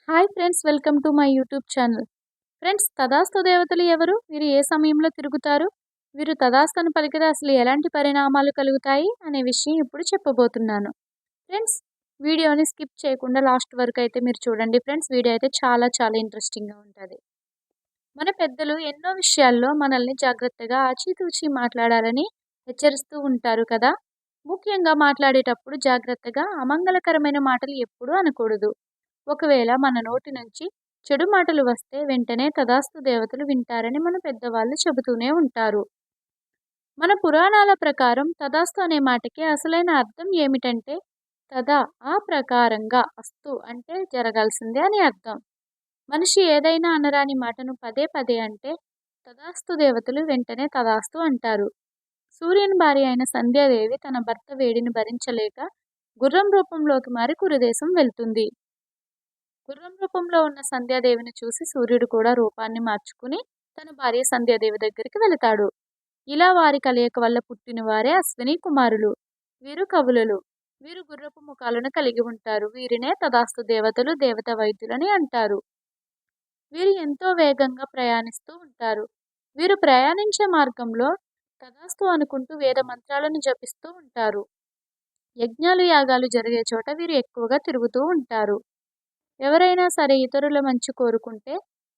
Hi friends, welcome to my YouTube channel. Friends, తదాస్తు దేవతలు ఎవరు? వీరు ఏ సమయంలో తిరుగుతారు? వీరు తదాస్తును పలికితే అసలు ఎలాంటి పరిణామాలు కలుగుతాయి అనే విషయం ఇప్పుడు చెప్పబోతున్నాను. ఫ్రెండ్స్, వీడియోని స్కిప్ చేయకుండా లాస్ట్ వరకు అయితే మీరు చూడండి. ఫ్రెండ్స్, వీడియో అయితే చాలా చాలా ఇంట్రెస్టింగ్గా ఉంటుంది. మన పెద్దలు ఎన్నో విషయాల్లో మనల్ని జాగ్రత్తగా ఆచితూచి మాట్లాడాలని హెచ్చరిస్తూ ఉంటారు కదా. ముఖ్యంగా మాట్లాడేటప్పుడు జాగ్రత్తగా అమంగళకరమైన మాటలు ఎప్పుడూ అనకూడదు. ఒకవేళ మన నోటి నుంచి చెడు మాటలు వస్తే వెంటనే తదాస్తు దేవతలు వింటారని మన పెద్దవాళ్ళు చెబుతూనే ఉంటారు. మన పురాణాల ప్రకారం తదాస్తు అనే మాటకి అసలైన అర్థం ఏమిటంటే తదా ఆ ప్రకారంగా, అస్తు అంటే జరగాల్సిందే అని అర్థం. మనిషి ఏదైనా అనరాని మాటను పదే పదే అంటే తదాస్తు దేవతలు వెంటనే తదాస్తు అంటారు. సూర్యుని భార్య అయిన సంధ్యాదేవి తన భర్త వేడిని భరించలేక గుర్రం రూపంలోకి మారి కురుదేశం వెళ్తుంది. గుర్రం రూపంలో ఉన్న సంధ్యాదేవిని చూసి సూర్యుడు కూడా రూపాన్ని మార్చుకుని తన భార్య సంధ్యాదేవి దగ్గరికి వెళతాడు. ఇలా వారి కలయిక వల్ల పుట్టిన వారే అశ్విని కుమారులు. వీరు కవులలు. వీరు గుర్రపు ముఖాలను కలిగి ఉంటారు. వీరినే తదాస్తు దేవతలు, దేవత వైద్యులని అంటారు. వీరు ఎంతో వేగంగా ప్రయాణిస్తూ ఉంటారు. వీరు ప్రయాణించే మార్గంలో తదాస్తు అనుకుంటూ వేద మంత్రాలను జపిస్తూ ఉంటారు. యజ్ఞాలు యాగాలు జరిగే చోట వీరు ఎక్కువగా తిరుగుతూ ఉంటారు. ఎవరైనా సరే ఇతరుల మంచి కోరుకుంటే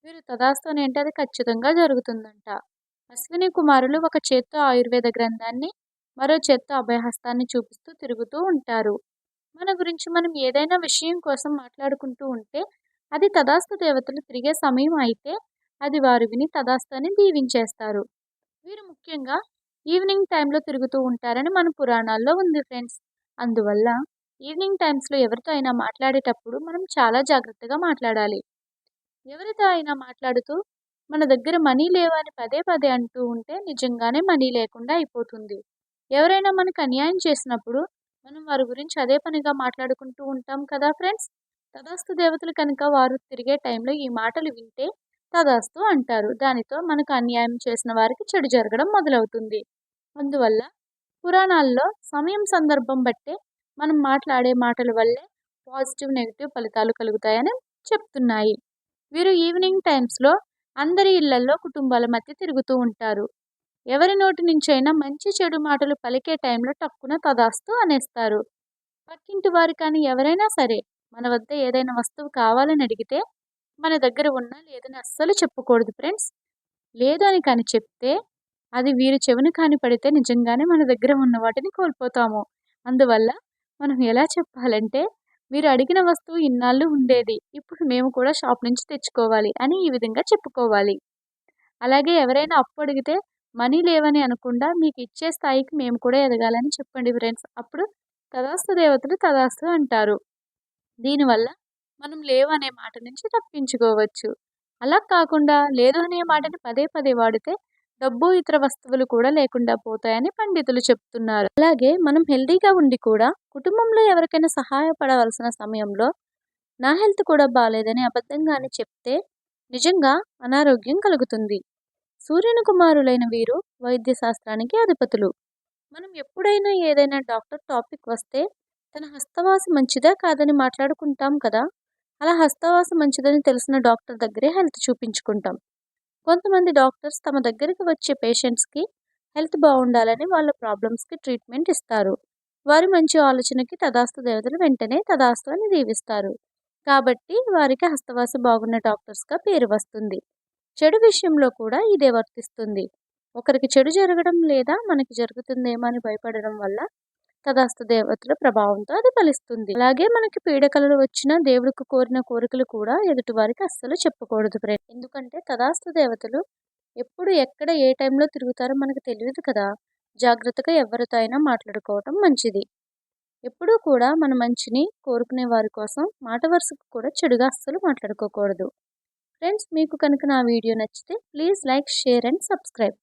వీరు తదాస్తు అని అంటే అది ఖచ్చితంగా జరుగుతుందంట. అశ్విని కుమారులు ఒక చేత్తో ఆయుర్వేద గ్రంథాన్ని, మరో చేత్తో అభయహస్తాన్ని చూపిస్తూ తిరుగుతూ ఉంటారు. మన గురించి మనం ఏదైనా విషయం కోసం మాట్లాడుకుంటూ ఉంటే అది తదాస్తు దేవతలు తిరిగే సమయం అయితే అది వారు విని తదాస్తు అని దీవించేస్తారు. వీరు ముఖ్యంగా ఈవినింగ్ టైంలో తిరుగుతూ ఉంటారని మన పురాణాల్లో ఉంది ఫ్రెండ్స్. అందువల్ల ఈవినింగ్ టైమ్స్లో ఎవరితో అయినా మాట్లాడేటప్పుడు మనం చాలా జాగ్రత్తగా మాట్లాడాలి. ఎవరితో అయినా మాట్లాడుతూ మన దగ్గర మనీ లేవని పదే పదే అంటూ ఉంటే నిజంగానే మనీ లేకుండా అయిపోతుంది. ఎవరైనా మనకు అన్యాయం చేసినప్పుడు మనం వారి గురించి అదే పనిగా మాట్లాడుకుంటూ ఉంటాం కదా ఫ్రెండ్స్. తదాస్తు దేవతలు కనుక వారు తిరిగే టైంలో ఈ మాటలు వింటే తదాస్తు అంటారు. దానితో మనకు అన్యాయం చేసిన వారికి చెడు జరగడం మొదలవుతుంది. అందువల్ల పురాణాల్లో సమయం సందర్భం బట్టే మనం మాట్లాడే మాటల వల్లే పాజిటివ్ నెగిటివ్ ఫలితాలు కలుగుతాయని చెప్తున్నాయి. వీరు ఈవినింగ్ టైమ్స్లో అందరి ఇళ్లలో కుటుంబాల మధ్య తిరుగుతూ ఉంటారు. ఎవరి నోటి నుంచైనా మంచి చెడు మాటలు పలికే టైంలో టక్కున తదాస్తు అనేస్తారు. పక్కింటి వారు కానీ ఎవరైనా సరే మన వద్ద ఏదైనా వస్తువు కావాలని అడిగితే మన దగ్గర ఉన్నా లేదని అస్సలు చెప్పకూడదు ఫ్రెండ్స్. లేదు అని కానీ చెప్తే అది వీరి చెవిని కాని పడితే నిజంగానే మన దగ్గర ఉన్న వాటిని కోల్పోతాము. అందువల్ల మనం ఎలా చెప్పాలంటే మీరు అడిగిన వస్తువు ఇన్నాళ్ళు ఉండేది, ఇప్పుడు మేము కూడా షాప్ నుంచి తెచ్చుకోవాలి అని ఈ విధంగా చెప్పుకోవాలి. అలాగే ఎవరైనా అప్పు అడిగితే మనీ లేవని అనకుండా మీకు ఇచ్చే స్థాయికి మేము కూడా ఎదగాలని చెప్పండి ఫ్రెండ్స్. అప్పుడు తదాస్తు దేవతలు తదాస్తు అంటారు. దీనివల్ల మనం లేవు అనే మాట నుంచి తప్పించుకోవచ్చు. అలా కాకుండా లేదు అనే మాటని పదే పదే వాడితే డబ్బు ఇతర వస్తువులు కూడా లేకుండా పోతాయని పండితులు చెప్తున్నారు. అలాగే మనం హెల్దీగా ఉండి కూడా కుటుంబంలో ఎవరికైనా సహాయపడవలసిన సమయంలో నా హెల్త్ కూడా బాగాలేదని అబద్ధంగా అని చెప్తే నిజంగా అనారోగ్యం కలుగుతుంది. సూర్యుని కుమారులైన వీరు వైద్య శాస్త్రానికి అధిపతులు. మనం ఎప్పుడైనా ఏదైనా డాక్టర్ టాపిక్ వస్తే తన హస్తవాసి మంచిదా కాదని మాట్లాడుకుంటాం కదా. అలా హస్తవాసి మంచిదని తెలిసిన డాక్టర్ దగ్గరే హెల్త్ చూపించుకుంటాం. కొంతమంది డాక్టర్స్ తమ దగ్గరికి వచ్చే పేషెంట్స్కి హెల్త్ బాగుండాలని వాళ్ళ ప్రాబ్లమ్స్కి ట్రీట్మెంట్ ఇస్తారు. వారి మంచి ఆలోచనకి తదాస్తు దేవతలు వెంటనే తదాస్తు అని దీవిస్తారు. కాబట్టి వారికి హస్తవాసి బాగున్న డాక్టర్స్గా పేరు వస్తుంది. చెడు విషయంలో కూడా ఇదే వర్తిస్తుంది. ఒకరికి చెడు జరగడం లేదా మనకి జరుగుతుందేమో అని భయపడడం వల్ల తదాస్తు దేవతల ప్రభావంతో అది ఫలిస్తుంది. అలాగే మనకి పీడకలలు వచ్చినా దేవుడికి కోరిన కోరికలు కూడా ఎదుటి వారికి అస్సలు చెప్పకూడదు ఫ్రెండ్. ఎందుకంటే తదాస్తు దేవతలు ఎప్పుడు ఎక్కడ ఏ టైంలో తిరుగుతారో మనకు తెలియదు కదా. జాగ్రత్తగా ఎవరితో అయినా మాట్లాడుకోవటం మంచిది. ఎప్పుడూ కూడా మన మంచిని కోరుకునే వారి కోసం మాట వరుసకు కూడా చెడుగా అస్సలు మాట్లాడుకోకూడదు. ఫ్రెండ్స్, మీకు కనుక నా వీడియో నచ్చితే please like, share and subscribe.